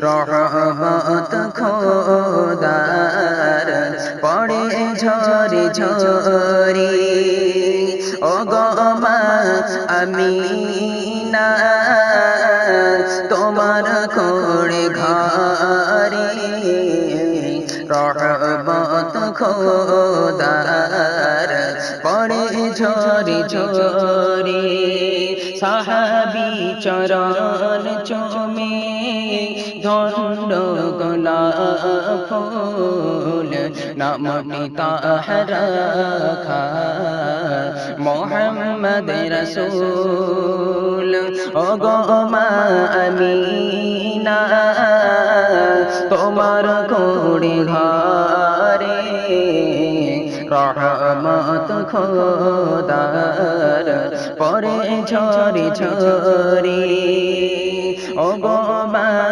রহমত খোদার পড়ে ঝরে ঝরে ও গো মা আমিনা তোমার কোড়ে ঘরে রহমত খোদার পড়ে ঝরে ঝরে সাহাবী চরণ চুমে ধন্য গোলাপ ফুল নামটি তাহার রাখা মোহাম্মদ রসূল ও গো মা আমিনা তোমার কোড়ে ঘরে রহমত খোদার পরে ঝরে ঝরে ও গো মা